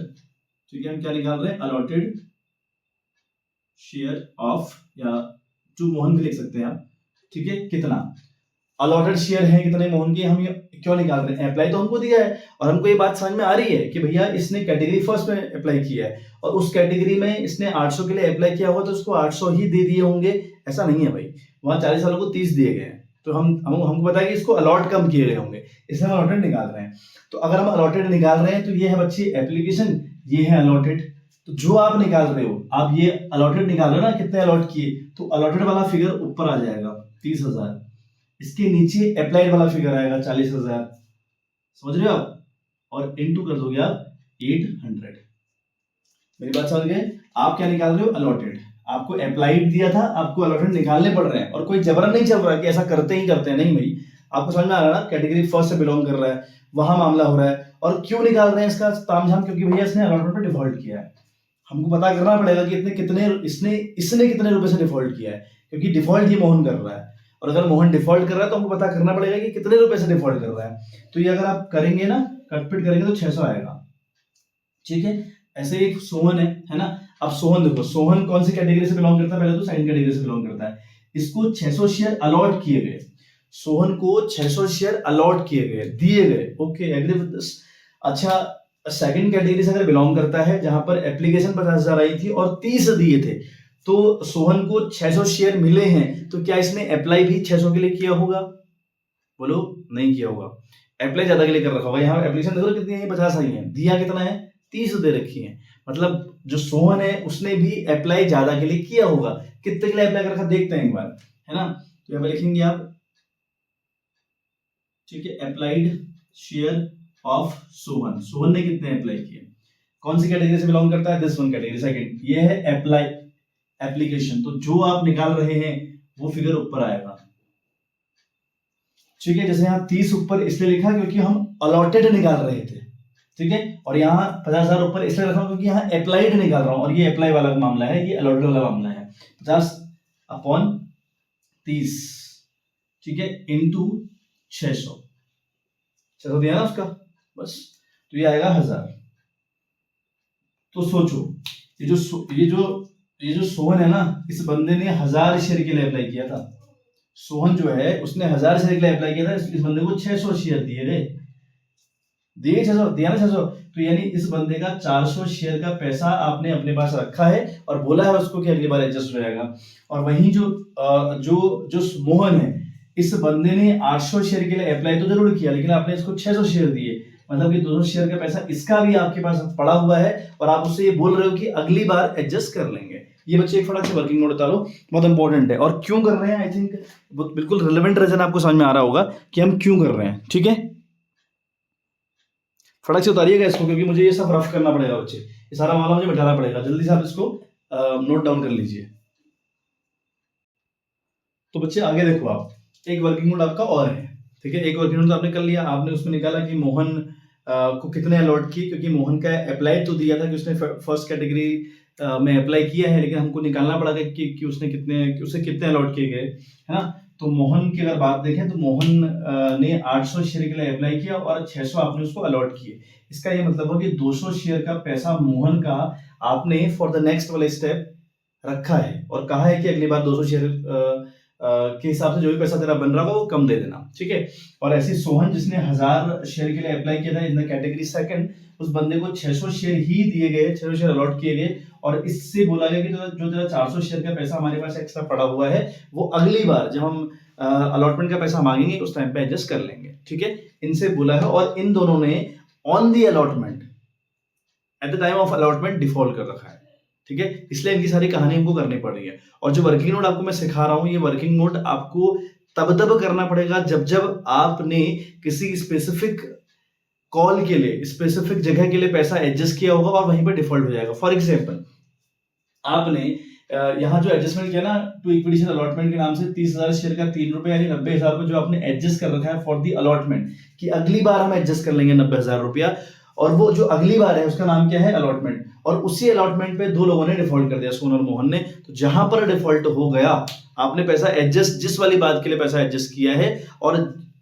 ठीक है। हम क्या निकाल रहे हैं? अलॉटेड शेयर ऑफ, या टू मोहन भी लिख सकते हैं आप, ठीक है। कितना अलॉटेड शेयर है, कितने मोहन के, हम ये क्यों निकाल रहे हैं? अप्लाई तो हमको दिया है, और हमको ये बात समझ में आ रही है कि भैया इसने कैटेगरी फर्स्ट में अप्लाई किया है और उस कैटेगरी में इसने 800 के लिए अप्लाई किया हुआ, तो उसको 800 ही दे दिए होंगे। ऐसा नहीं है भाई, वहां 40 सालों को 30 दिए गए हैं, तो हमको पता है कि इसको अलॉट कम किए गए होंगे, इसलिए हम अलॉटेड निकाल रहे हैं। तो अगर हम अलॉटेड निकाल रहे हैं तो ये है बच्चे एप्लीकेशन, ये है अलॉटेड। तो जो आप निकाल रहे हो, आप ये अलॉटेड निकाल रहे हो ना, कितने अलॉट किए, तो अलॉटेड वाला फिगर ऊपर आ जाएगा 30,000, इसके नीचे अप्लाइड वाला फिगर आएगा 40,000, समझ रहे हो आप, और इनटू कर दोगे आप 800। मेरी बात समझ गए? आप क्या निकाल रहे हो? अलॉटेड। आपको अप्लाइड दिया था, आपको अलॉटेड निकालने पड़ रहे हैं, और कोई जबरन नहीं चल रहा है कि ऐसा करते ही करते हैं, नहीं भाई। आपको समझ में आ रहा है ना, कैटेगरी फर्स्ट से बिलोंग कर रहा है, वहां मामला हो रहा है। और क्यों निकाल रहे हैं इसका तामझाम? क्योंकि भैया इसने अलॉटमेंट पर डिफॉल्ट किया है। हमको पता करना पड़ेगा कि इसने कितने रुपए से डिफॉल्ट किया है, क्योंकि डिफॉल्ट ये मोहन कर रहा है, और अगर मोहन डिफॉल्ट कर रहा है तो हमको पता करना पड़ेगा कि कितने रुपए से डिफॉल्ट कर रहा है। तो ये अगर आप करेंगे ना, कटपिट करेंगे तो 600 आएगा, ठीक है। ऐसे एक सोहन है ना। अब सोहन देखो, सोहन कौन सी कैटेगरी से बिलोंग करता है? पहले तो सेकंड कैटेगरी से बिलोंग करता है। इसको 600 शेयर अलॉट किए गए, सोहन को 600 शेयर अलॉट किए गए, दिए गए। Okay, agree with this. अच्छा, सेकंड कैटेगरी से अगर बिलोंग करता है, जहां पर एप्लीकेशन 50,000 आई थी और 30 दिए थे, तो सोहन को 600 शेयर मिले हैं, तो क्या इसने अप्लाई भी 600 के लिए किया होगा? बोलो, नहीं किया होगा। अप्लाई ज्यादा के लिए कर रखा होगा। यहाँ एप्लीकेशन देखो कितनी है, 50 आई है, दिया कितना है? 30 दे रखी है। मतलब जो सोहन है उसने भी अप्लाई ज्यादा के लिए किया होगा। कितने के लिए अप्लाई कर रखा देखते हैं एक बार, है ना। तो यहाँ पर लिखेंगे आप, ठीक है, applied share of Sohan. Sohan ने कितने अप्लाई किए, कौन सी कैटेगरी से बिलोंग करता है? This one category, second. ये है अप्लाई, एप्लीकेशन। तो जो आप निकाल रहे हैं वो फिगर ऊपर आएगा, ठीक है। जैसे यहाँ 30 ऊपर इसलिए लिखा क्योंकि हम अलॉटेड निकाल रहे थे, ठीक है। और यहाँ 50,000 ऊपर इसलिए रखा क्योंकि यहाँ अप्लाइड निकाल रहा हूं, और ये अप्लाई वाला मामला है, ये अलॉटेड वाला मामला है। 50/30, ठीक है, इंटू 600 दिया ना उसका, बस। तो ये आएगा 1000। तो सोचो, ये जो सोहन है ना, इस बंदे ने 1000 शेयर के लिए अप्लाई किया था। सोहन जो है उसने 1000 शेयर के लिए अप्लाई किया था, इस बंदे को 600 शेयर दिए गए, दिए 600, दिया ना 600। तो यानी इस बंदे का 400 शेयर का पैसा आपने अपने पास रखा है और बोला है उसको कि अगली बार एडजस्ट हो जाएगा। और वहीं जो मोहन है, इस बंदे ने 800 शेयर के लिए अप्लाई तो जरूर किया, लेकिन आपने इसको 600 शेयर दिए, मतलब कि 200 शेयर का पैसा इसका भी आपके पास पड़ा हुआ है और आप उससे ये बोल रहे हो कि अगली बार एडजस्ट कर लेंगे। ये बच्चे एक फटाक से वर्किंग नोट उतारो, बहुत इंपॉर्टेंट है। और क्यों कर रहे हैं, आई थिंक बिल्कुल रिलेवेंट रीजन आपको समझ में आ रहा होगा कि हम क्यों कर रहे हैं, ठीक है। फटाक से उतारिएगा इसको, क्योंकि मुझे ये सब रफ करना पड़ेगा बच्चे, ये सारा मामला मुझे बैठाना पड़ेगा। जल्दी से आप इसको नोट डाउन कर लीजिए। तो बच्चे आगे देखो, आप एक वर्किंग नोट आपका और है, ठीक है। एक वर्किंग नोट आपने कर लिया, आपने उसमें निकाला कि मोहन को कितने अलॉट किए, क्योंकि मोहन का अप्लाई तो दिया था कि उसने फर्स्ट कैटेगरी में अप्लाई किया है, लेकिन हमको निकालना पड़ा कि उसे कितने अलॉट किए गए, है ना। तो मोहन की अगर बात देखें तो मोहन ने 800 शेयर के लिए अप्लाई किया और 600 आपने उसको अलॉट किए। इसका ये मतलब है कि 200 शेयर का पैसा मोहन का आपने फॉर द नेक्स्ट वाले स्टेप रखा है और कहा है कि अगली बार 200 शेयर के हिसाब से जो भी पैसा तेरा बन रहा होगा वो कम दे देना, ठीक है। और ऐसे सोहन जिसने 1000 शेयर के लिए अप्लाई किया था इन द कैटेगरी सेकंड, उस बंदे को 600 शेयर ही दिए गए, 600 शेयर अलॉट किए गए और इससे बोला गया कि जो तेरा 400 शेयर का पैसा हमारे पास एक्स्ट्रा पड़ा हुआ है वो अगली बार जब हम अलॉटमेंट का पैसा मांगेंगे उस टाइम पे एडजस्ट कर लेंगे, ठीक है। इनसे बोला है और इन दोनों ने on the allotment at the time of allotment default कर रखा है, ठीक है। इसलिए इनकी सारी कहानी हमको करनी पड़ रही है। और जो वर्किंग नोट आपको मैं सिखा रहा हूं, ये वर्किंग नोट आपको तब करना पड़ेगा जब आपने किसी स्पेसिफिक कॉल के लिए, स्पेसिफिक जगह के लिए पैसा एडजस्ट किया होगा और वहीं पर डिफॉल्ट हो जाएगा। फॉर एग्जाम्पल, आपने यहाँ जो एडजस्टमेंट किया ना टू इक्विटी अलॉटमेंट के नाम से 30,000 शेयर का 3 रुपए यानी 90,000 रुपए जो आपने एडजस्ट कर रखा है फॉर दी अलॉटमेंट, कि अगली बार हम एडजस्ट कर लेंगे 90,000 रुपया, और वो जो अगली बार है उसका नाम क्या है, अलॉटमेंट। और उसी अलॉटमेंट पे दो लोगों ने डिफॉल्ट कर दिया, सोहन और मोहन ने। तो जहां पर डिफॉल्ट हो गया, आपने पैसा एडजस्ट जिस वाली बात के लिए पैसा एडजस्ट किया है, और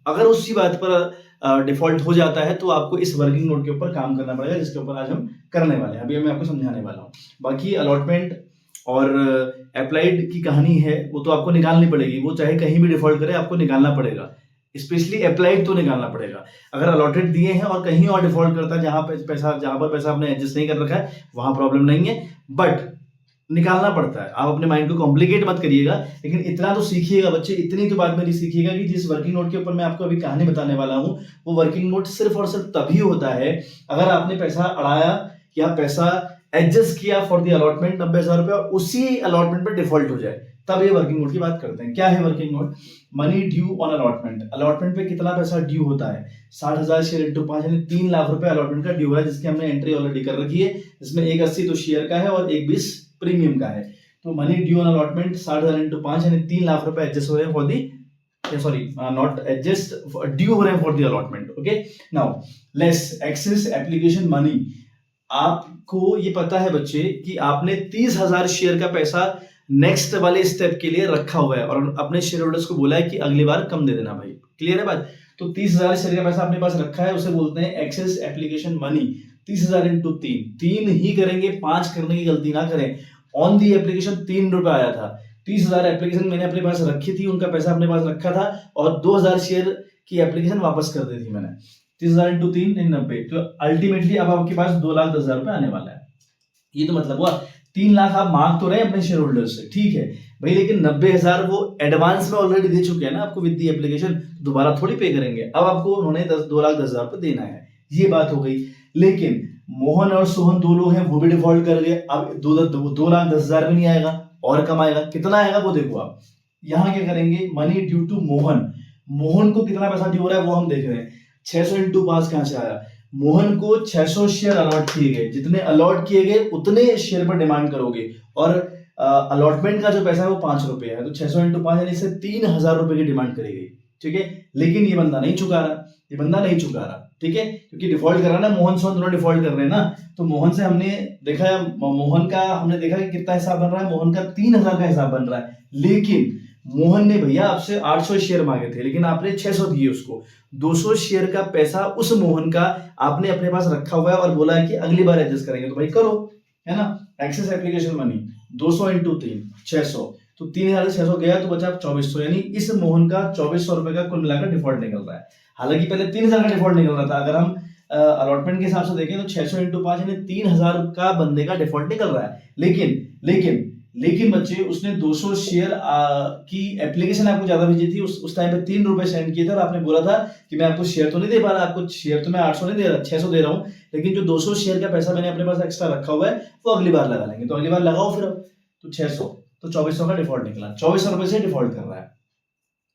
अगर उसी बात पर डिफॉल्ट हो जाता है तो आपको इस वर्किंग नोट के ऊपर काम करना पड़ेगा, जिसके ऊपर आज हम करने वाले हैं। अभी मैं आपको समझाने वाला हूँ। बाकी अलॉटमेंट और अप्लाइड की कहानी है वो तो आपको निकालनी पड़ेगी, वो चाहे कहीं भी डिफॉल्ट करे आपको निकालना पड़ेगा, स्पेशली अप्लाइड तो निकालना पड़ेगा। अगर अलॉटेड दिए हैं और कहीं और डिफॉल्ट करता है जहां पर पैसा आपने एडजस्ट नहीं कर रखा है, वहां प्रॉब्लम नहीं है, बट निकालना पड़ता है। आप अपने माइंड को कॉम्प्लिकेट मत करिएगा, लेकिन इतना तो सीखिएगा बच्चे, इतनी तो बात मेरी सीखिएगा कि जिस वर्किंग नोट के ऊपर मैं आपको अभी कहानी बताने वाला हूं, वो वर्किंग नोट सिर्फ और सिर्फ तभी होता है अगर आपने पैसा अड़ाया या पैसा एडजस्ट किया फॉर द अलॉटमेंट 90,000 रुपए और उसी अलॉटमेंट पर डिफॉल्ट हो जाए, तब ये वर्किंग नोट की बात करते हैं। क्या है working note? Money due on allotment. Allotment पे कितना पैसा ड्यू होता है? 60,000 शेयर इंटू 5 यानी 3 लाख रुपए अलॉटमेंट का ड्यू है, जिसकी हमने एंट्री ऑलरेडी कर रखी है, जिसमें 180 तो शेयर का है और 120 प्रीमियम का है। तो money due on allotment 60,000 into 5 यानी 3 लाख रुपए एडजस्ट हो रहे हैं for the, sorry not adjust, due हो रहे हैं for the allotment. Okay, now less excess application money. आपको ये पता है बच्चे कि आपने 30,000 शेयर का पैसा नेक्स्ट वाले स्टेप के लिए रखा हुआ है और अपने शेयर होल्डर्स को बोला है कि अगली बार कम दे देना भाई। क्लियर है बात? तो 30,000 शेयर का पैसा अपने पास रखा है, उसे बोलते हैं एक्सेस एप्लीकेशन मनी। 30,000 इंटू 3 ही करेंगे, 5 करने की गलती ना करें। ऑन दी एप्लीकेशन 3 रुपए आया था, 30,000 एप्लीकेशन मैंने अपने पास रखी थी, उनका पैसा अपने पास रखा था और 2,000 शेयर की एप्लीकेशन वापस कर दी थी मैंने। 30,000 इंटू 3 90, तो अल्टीमेटली अब आपके पास 2,10,000 रुपए आने वाला है। ये तो मतलब हुआ 3 लाख आप मांग तो रहे अपने शेयर होल्डर से, ठीक है भाई, लेकिन 90,000 वो एडवांस में ऑलरेडी दे चुके हैं ना आपको विद दी एप्लीकेशन, दोबारा थोड़ी पे करेंगे। अब आपको उन्होंने 2,10,000 रुपए देना है, ये बात हो गई। लेकिन मोहन और सोहन दो लोग हैं, वो भी डिफॉल्ट कर गए। अब 2,10,000 भी नहीं आएगा और कम आएगा। कितना आएगा वो देखो आप। यहाँ क्या करेंगे, money due to Mohan. Mohan को कितना पैसा ड्यू हो रहा है वो हम देख रहे हैं। 600 इंटू 5 कहां से आया? मोहन को 600 शेयर अलॉट किए गए, जितने अलॉट किए गए उतने शेयर पर डिमांड करोगे और अलॉटमेंट का जो पैसा है वो 5 रुपए है, तो 600 इंटू 5 यानी से 3,000 रुपए की डिमांड करेगी, ठीक है। लेकिन ये बंदा नहीं चुका रहा, ठीक है, क्योंकि डिफॉल्ट कर रहा है ना, मोहन सोहन दोनों डिफॉल्ट कर रहे हैं ना। तो मोहन से हमने देखा कि कितना हिसाब बन रहा है, मोहन का 3,000 का हिसाब बन रहा है। लेकिन मोहन ने भैया आपसे 800 शेयर मांगे थे, लेकिन आपने 600 दिए उसको। 200 शेयर का पैसा उस मोहन का आपने अपने पास रखा हुआ है और बोला है कि अगली बार एडजस्ट करेंगे, तो भाई करो, है ना। एक्सेस एप्लीकेशन मनी 200 इंटू 3 600, तो 3,600 गया तो बचा 2,400, यानी इस मोहन का 2,400 रुपए का कुल मिलाकर डिफॉल्ट निकल रहा है। हालांकि पहले 3,000 का डिफॉल्ट निकल रहा था। अगर हम अलॉटमेंट के हिसाब से देखें तो 600 इंटू 5 यानी 3,000 का बंदे का डिफॉल्ट निकल रहा है। लेकिन बच्चे उसने 200 शेयर की एप्लीकेशन आपको ज्यादा भेजी थी, उस टाइम पे 3 रुपए सेंड किए थे और आपने बोला था कि मैं आपको शेयर तो नहीं दे पा रहा, आपको शेयर तो मैं 800 नहीं दे रहा, 600 दे रहा हूँ, लेकिन जो 200 शेयर का पैसा मैंने अपने पास एक्स्ट्रा रखा हुआ है वो अगली बार लगा लेंगे। तो अगली बार लगाओ फिर, अब तो 600, तो 2400 का डिफॉल्ट निकला, 2400 रुपए से डिफॉल्ट कर रहा है।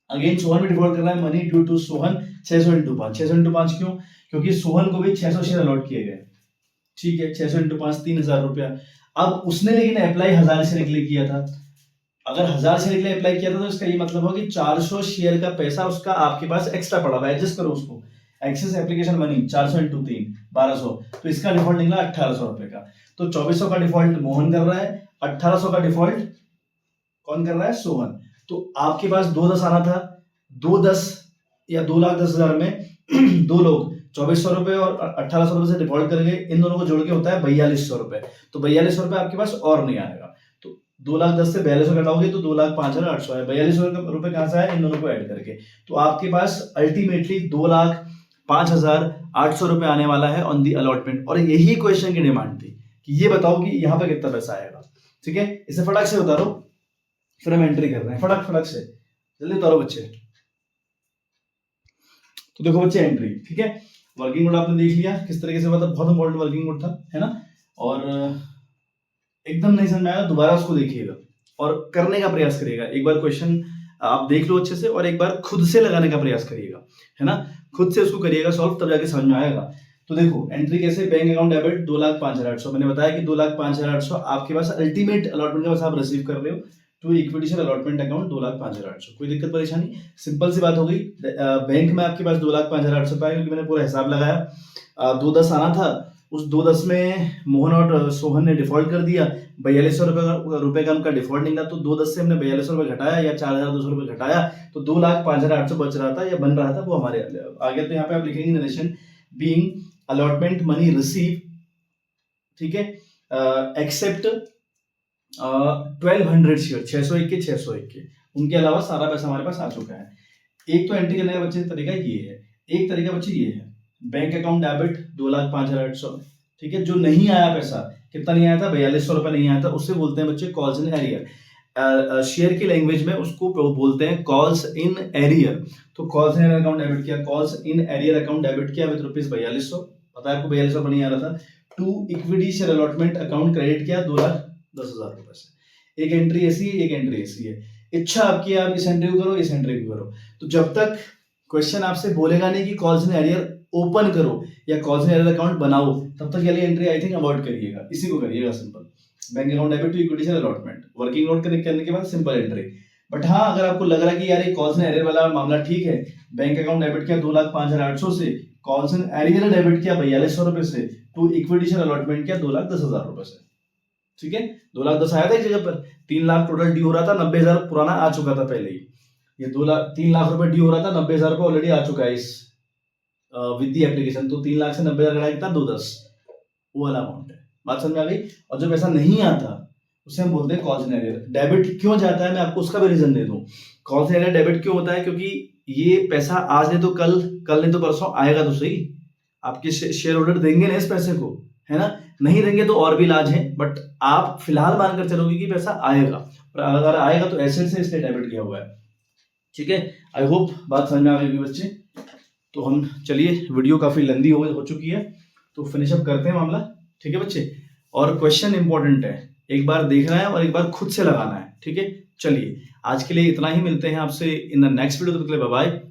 अगेन सोहन भी डिफॉल्ट कर रहा है, money due to Sohan 600 into 5। 600 into 5 क्यों? क्योंकि सोहन को भी 600 शेयर अलॉट किए गए, ठीक है। 600 इंटू 5 3000 रुपया। अब उसने लेकिन अप्लाई 1000 शेयर के लिए किया था, अगर 1000 शेयर के लिए अप्लाई किया था तो इसका ये मतलब हो कि 400 शेयर का पैसा उसका आपके पास एक्स्ट्रा पड़ा हुआ है। एडजस्ट करो उसको, एक्सेस एप्लीकेशन मनी 400 इंटू 3 1200, तो इसका डिफॉल्ट निकला 1800 रुपए का। तो 2400 का डिफॉल्ट मोहन कर रहा है, 1800 का डिफॉल्ट कौन कर रहा है? सोहन। तो आपके पास 210 आना था, 210 या 2,10,000 में दो लोग 2400 रुपए और 1800 रुपए से डिफॉल्ट कर गए, इन दोनों को जोड़ के होता है 4200 रुपए। तो 4200 रुपए आपके पास और नहीं आएगा, तो 2,10,000 से 4200 घटाओगे तो 2,05,800 है। 4200 रुपए कहां से आए? इन दोनों को ऐड करके। तो आपके पास अल्टीमेटली 2,05,800 रुपए आने वाला है ऑन दी अलॉटमेंट। और यही क्वेश्चन की डिमांड थी कि ये बताओ कि यहाँ पे कितना पैसा आएगा, ठीक है। इसे फटाक से उतारो, फिर हम एंट्री कर रहे हैं, फटाक से जल्दी उतारो बच्चे। तो देखो बच्चे एंट्री, ठीक है। वर्किंग मोड आपने देख लिया किस तरीके से, मतलब बहुत इंपॉर्टेंट वर्किंग मोड था, है ना। और एकदम नहीं समझ में आया दोबारा उसको देखिएगा और करने का प्रयास करिएगा। एक बार क्वेश्चन आप देख लो अच्छे से और एक बार खुद से लगाने का प्रयास करिएगा, है ना। खुद से उसको करिएगा सॉल्व, तब जाके समझ में आएगा। तो देखो एंट्री कैसे, बैंक अकाउंट डेबिट 2,05,800, मैंने बताया कि 2,05,800 आपके पास अल्टीमेट अलॉटमेंट के पास आप रिसीव कर रहे हो to equity share allotment account 2,05,800। कोई दिक्कत परेशानी? सिंपल सी बात हो गई। बैंक में आपके पास 2,05,800 पाया, क्योंकि मैंने पूरा हिसाब लगाया। 210 आना था, उस 210 में मोहन और सोहन ने डिफॉल्ट कर दिया, 4200 रुपए का उनका डिफॉल्ट निकला। तो 210 से हमने 4200 रुपए घटाया या 4,200 रुपए घटाया, तो 2,05,800 बच रहा था या बन रहा था, वो हमारे आ गया। तो यहाँ पे आप लिखेंगे narration being allotment money receive, ठीक है, एक्सेप्ट 1200 शेयर, 601 के 601 के, उनके अलावा सारा पैसा हमारे पास आ चुका है। एक तो एंट्री करने का बच्चे तरीका ये है, एक तरीका बच्चे ये है, बैंक अकाउंट डेबिट 2,05,800, ठीक है। जो नहीं आया पैसा, कितना नहीं आया था? 4200 रुपए नहीं आया था, उससे बोलते हैं बच्चे कॉल्स इन एरियर। शेयर की लैंग्वेज में उसको बोलते हैं कॉल्स इन एरियर। तो कॉल्स इन अकाउंट डेबिट किया, calls in arrear account debit किया विद रुपीज 4200, पता है आपको 4200 रुपए नहीं आ रहा था। To equity share allotment account credit किया 2,10,000 रुपए से। एक एंट्री ऐसी है, एक एंट्री ऐसी है। इच्छा आपकी, आप इस एंट्री को करो, इस एंट्री को करो। तो जब तक क्वेश्चन आपसे बोलेगा नहीं कि कॉल्स इन एरियर ओपन करो या कॉल्स इन एरियर अकाउंट बनाओ, तब तक ये एंट्री आई थिंक अवॉइड करिएगा, इसी को करिएगा simple. Bank account debit to equity share allotment, working note connect करने के बाद सिंपल एंट्री। बट हाँ, अगर आपको लग रहा है कि यार ये कॉल्स इन एरियर वाला मामला ठीक है, बैंक अकाउंट डेबिट किया 2,05,800 से, कॉल्स इन एरियर डेबिट किया 4200 रुपए से, टू इक्विटी शेयर अलॉटमेंट किया 2,10,000 रुपए से, ठीक है। 2,10,000 आया था एक जगह पर, 3 लाख टोटल ड्यू हो रहा था, 90,000 पुराना आ चुका था पहले ही। ये 3 लाख रुपए ड्यू हो रहा था, 90,000 रुपए ऑलरेडी आ चुका है इस विद दी एप्लीकेशन। तो 3 लाख से 90,000 घटाया कितना? 210, वो वाला अमाउंट है। बात समझ में आ गई। और जो पैसा नहीं आता उसे हम बोलते हैं कॉल्स इन एरियर। डेबिट क्यों जाता है, मैं आपको उसका भी रीजन दे दूं। कॉल्स इन एरियर डेबिट क्यों होता है? क्योंकि ये पैसा आज नहीं तो कल, कल नहीं तो परसों आएगा तो सही। आपके शेयर होल्डर देंगे ना इस पैसे को, है ना। नहीं देंगे तो और भी इलाज है, बट आप फिलहाल मानकर चलोगे कि पैसा आएगा, और अगर आएगा तो एसेट से इसलिए डेबिट किया हुआ है, ठीक है। आई होप बात समझ में आ गई बच्चे। तो हम चलिए, वीडियो काफी लंबी हो चुकी है, तो फिनिश अप करते हैं मामला, ठीक है बच्चे। और क्वेश्चन इंपॉर्टेंट है, एक बार देखना है और एक बार खुद से लगाना है, ठीक है। चलिए आज के लिए इतना ही, मिलते हैं आपसे इन द नेक्स्ट वीडियो। तब तक के लिए बाय बाय।